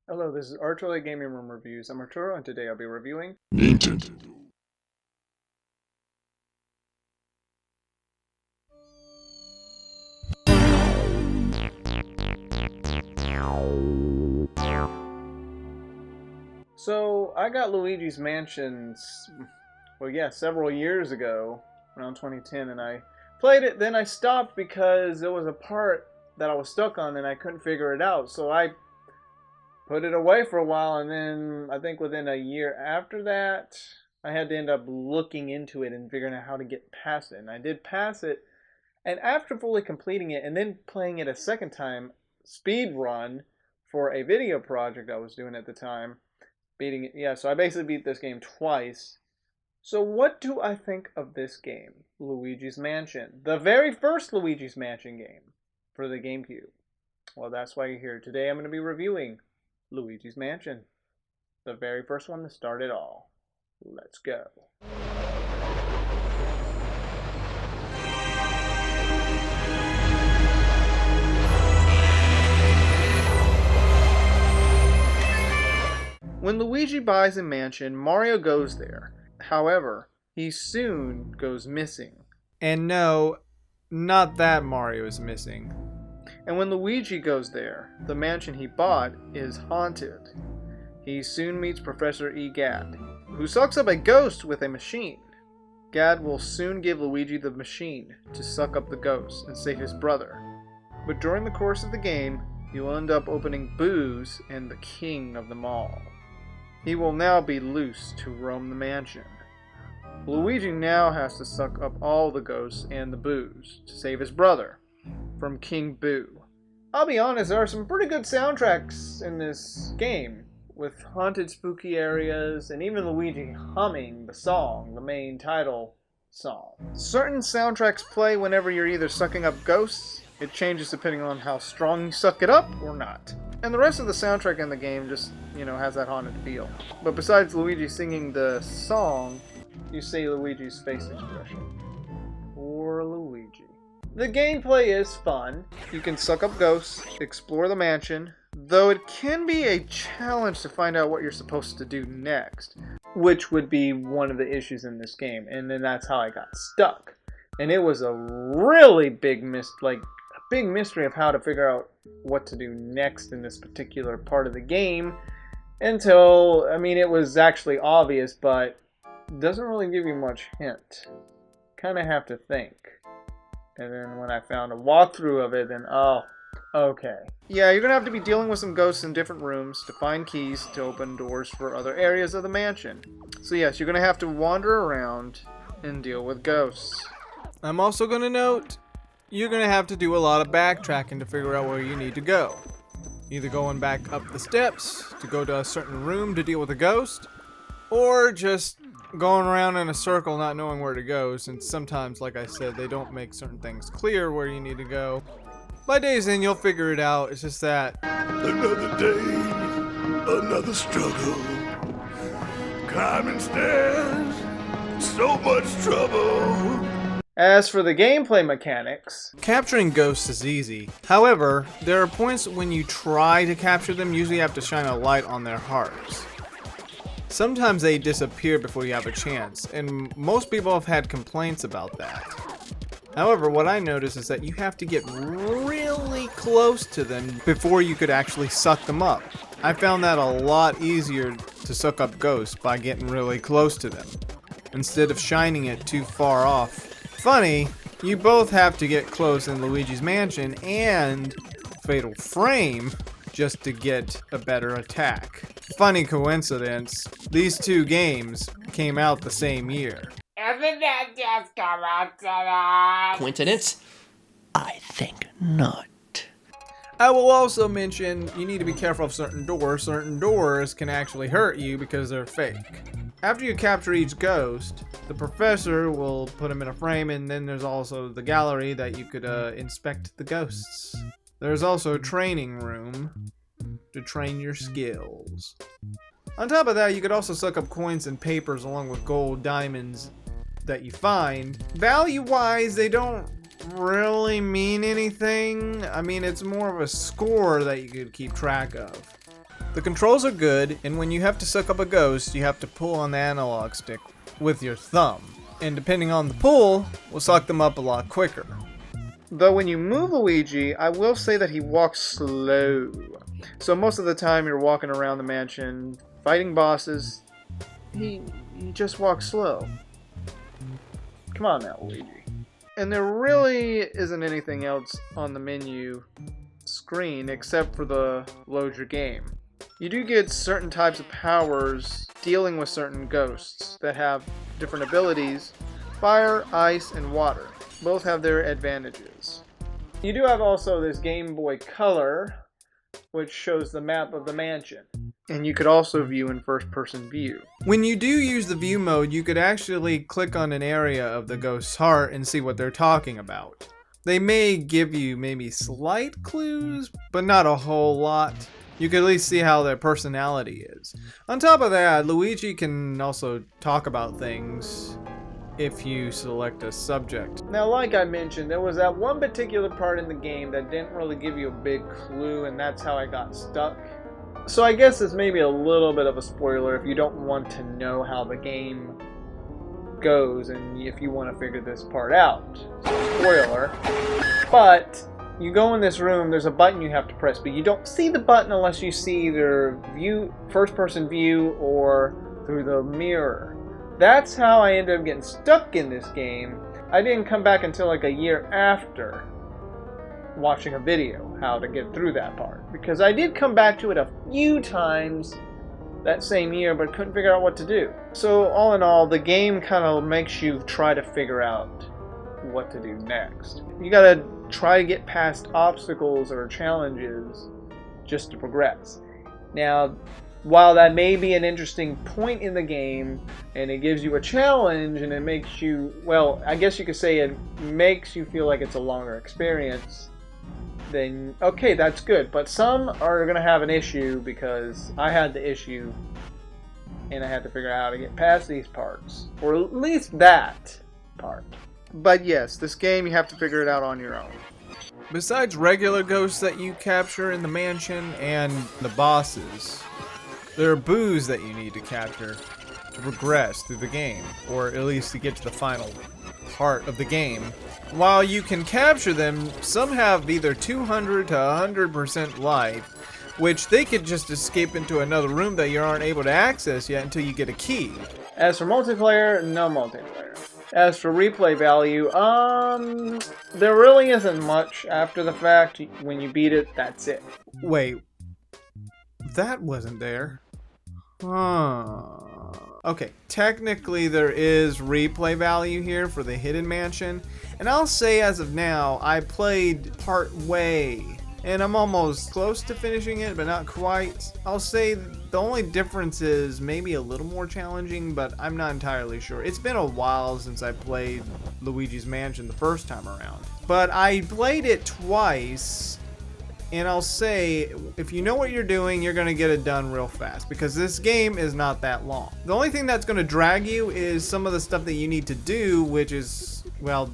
Hello, this is Arturelia Gaming Room Reviews. I'm Arturo, and today I'll be reviewing Nintendo. So, I got Luigi's Mansion, several years ago, around 2010, and I played it, then I stopped because there was a part that I was stuck on and I couldn't figure it out, so I put it away for a while, and then I think within a year after that, I had to end up looking into it and figuring out how to get past it, and I did pass it, and after fully completing it and then playing it a second time, speed run for a video project I was doing at the time, beating it. Yeah, so I basically beat this game twice. So what do I think of this game, Luigi's Mansion? The very first Luigi's Mansion game for the Gamecube. Well, that's why you're here. Today I'm going to be reviewing Luigi's Mansion. The very first one to start it all. Let's go. When Luigi buys a mansion, Mario goes there. However, he soon goes missing. And no, not that Mario is missing. And when Luigi goes there, the mansion he bought is haunted. He soon meets Professor E. Gadd, who sucks up a ghost with a machine. Gadd will soon give Luigi the machine to suck up the ghost and save his brother. But during the course of the game, he will end up opening Boo's and the king of them all. He will now be loose to roam the mansion. Luigi now has to suck up all the ghosts and the Boos to save his brother from King Boo. I'll be honest, there are some pretty good soundtracks in this game, with haunted spooky areas and even Luigi humming the song, the main title song. Certain soundtracks play whenever you're either sucking up ghosts. It changes depending on how strong you suck it up or not. And the rest of the soundtrack in the game just, has that haunted feel. But besides Luigi singing the song, you see Luigi's face expression. Poor Luigi. The gameplay is fun. You can suck up ghosts, explore the mansion, though it can be a challenge to find out what you're supposed to do next, which would be one of the issues in this game. And then that's how I got stuck. And it was a really big mystery of how to figure out what to do next in this particular part of the game until, it was actually obvious, but doesn't really give you much hint. Kind of have to think. And then when I found a walkthrough of it, then, oh, okay. Yeah, you're going to have to be dealing with some ghosts in different rooms to find keys to open doors for other areas of the mansion. So yes, you're going to have to wander around and deal with ghosts. I'm also going to note, you're going to have to do a lot of backtracking to figure out where you need to go. Either going back up the steps to go to a certain room to deal with a ghost, or just going around in a circle not knowing where to go, since sometimes, like I said, they don't make certain things clear where you need to go. By days in, you'll figure it out. It's just that Another day, another struggle. Climbing stairs, so much trouble. As for the gameplay mechanics, capturing ghosts is easy. However, there are points when you try to capture them, usually you have to shine a light on their hearts. Sometimes they disappear before you have a chance, and most people have had complaints about that. However, what I noticed is that you have to get really close to them before you could actually suck them up. I found that a lot easier to suck up ghosts by getting really close to them, instead of shining it too far off. Funny, you both have to get close in Luigi's Mansion and Fatal Frame just to get a better attack. Funny coincidence, these two games came out the same year. Isn't that just coincidence? Coincidence? I think not. I will also mention you need to be careful of certain doors. Certain doors can actually hurt you because they're fake. After you capture each ghost, the professor will put them in a frame, and then there's also the gallery that you could inspect the ghosts. There's also a training room to train your skills. On top of that, you could also suck up coins and papers along with gold, diamonds that you find. Value-wise, they don't really mean anything. It's more of a score that you could keep track of. The controls are good, and when you have to suck up a ghost, you have to pull on the analog stick with your thumb. And depending on the pull, will suck them up a lot quicker. Though when you move Luigi, I will say that he walks slow. So most of the time you're walking around the mansion, fighting bosses, he just walks slow. Come on now, Luigi. And there really isn't anything else on the menu screen except for the load your game. You do get certain types of powers dealing with certain ghosts that have different abilities. Fire, ice, and water both have their advantages. You do have also this Game Boy Color, which shows the map of the mansion. And you could also view in first-person view. When you do use the view mode, you could actually click on an area of the ghost's heart and see what they're talking about. They may give you maybe slight clues, but not a whole lot. You can at least see how their personality is. On top of that, Luigi can also talk about things if you select a subject. Now, like I mentioned, there was that one particular part in the game that didn't really give you a big clue, and that's how I got stuck. So I guess it's maybe a little bit of a spoiler if you don't want to know how the game goes and if you want to figure this part out. Spoiler. But you go in this room, there's a button you have to press, but you don't see the button unless you see either first-person view or through the mirror. That's how I ended up getting stuck in this game. I didn't come back until like a year after watching a video how to get through that part. Because I did come back to it a few times that same year, but couldn't figure out what to do. So all in all, the game kind of makes you try to figure out what to do next. You gotta try to get past obstacles or challenges just to progress. Now, while that may be an interesting point in the game, and it gives you a challenge, and it makes you, well, I guess you could say it makes you feel like it's a longer experience, then okay, that's good. But some are going to have an issue, because I had the issue, and I had to figure out how to get past these parts, or at least that part. But yes, this game, you have to figure it out on your own. Besides regular ghosts that you capture in the mansion and the bosses, there are boos that you need to capture to progress through the game, or at least to get to the final part of the game. While you can capture them, some have either 200 to 100% life, which they could just escape into another room that you aren't able to access yet until you get a key. As for multiplayer, no multiplayer. As for replay value, there really isn't much after the fact. When you beat it, that's it. Wait, that wasn't there. Okay, technically there is replay value here for the Hidden Mansion, and I'll say as of now, I played part way, and I'm almost close to finishing it, but not quite. I'll say the only difference is maybe a little more challenging, but I'm not entirely sure. It's been a while since I played Luigi's Mansion the first time around, but I played it twice. And I'll say, if you know what you're doing, you're going to get it done real fast, because this game is not that long. The only thing that's going to drag you is some of the stuff that you need to do, which is, well,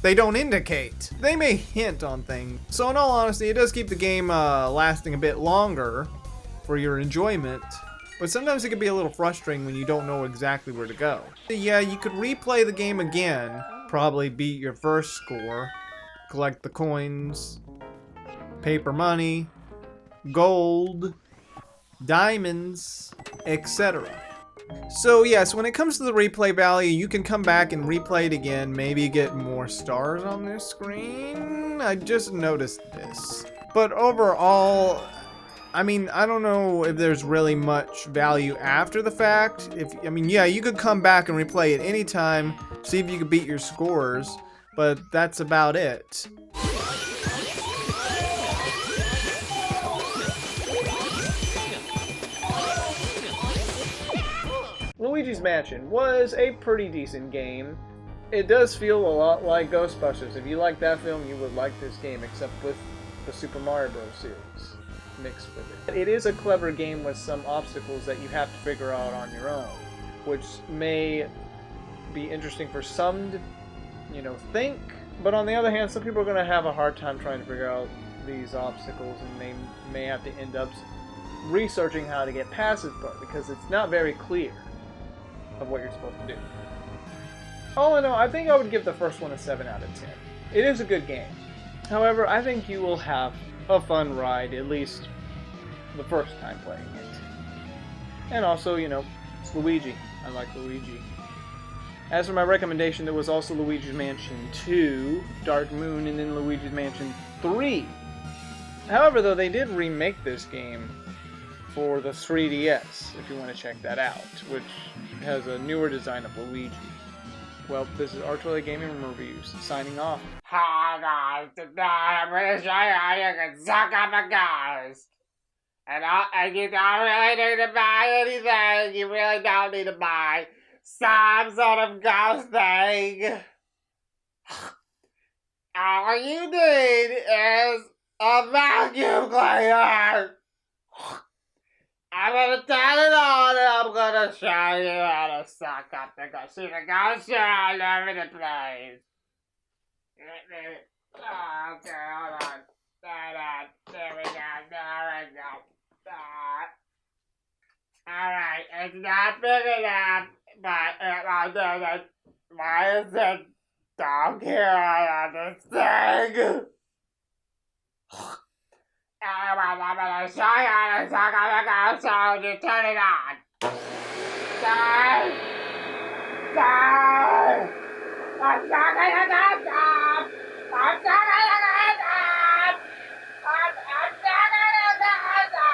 they don't indicate. They may hint on things. So in all honesty, it does keep the game lasting a bit longer for your enjoyment, but sometimes it can be a little frustrating when you don't know exactly where to go. Yeah, you could replay the game again, probably beat your first score, collect the coins, paper money, gold, diamonds, etc. So yes, when it comes to the replay value, you can come back and replay it again, maybe get more stars on this screen. I just noticed this. But overall, I mean, I don't know if there's really much value after the fact. Yeah, you could come back and replay it anytime, see if you could beat your scores, but that's about it. Luigi's Mansion was a pretty decent game. It does feel a lot like Ghostbusters. If you like that film, you would like this game, except with the Super Mario Bros. Series mixed with it. It is a clever game with some obstacles that you have to figure out on your own, which may be interesting for some to, think. But on the other hand, some people are going to have a hard time trying to figure out these obstacles, and they may have to end up researching how to get past this part because it's not very clear of what you're supposed to do. All in all, I think I would give the first one a 7 out of 10. It is a good game. However, I think you will have a fun ride, at least the first time playing it. And also, you know, it's Luigi. I like Luigi. As for my recommendation, there was also Luigi's Mansion 2, Dark Moon, and then Luigi's Mansion 3. However, though, they did remake this game for the 3DS, if you want to check that out, which has a newer design of Luigi. Well, this is Arturelia Gaming Reviews, signing off. Hi guys, today I'm going to show you how you can suck up a ghost. And you don't really need to buy anything. You really don't need to buy some sort of ghost thing. All you need is a vacuum cleaner. I'm gonna turn it on and I'm gonna show you how to suck up the ghost. See the ghost all over the place. Okay, hold on. There we go. There we go. Alright, it's not big enough, but I'll do it. Why is it dog hair on this thing? Anyway, I'm gonna show you how to suck up the ghost so you turn it on. Start! I'm sucking the ghost up! I'm sucking the ghost up! I'm sucking the ghost up!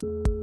You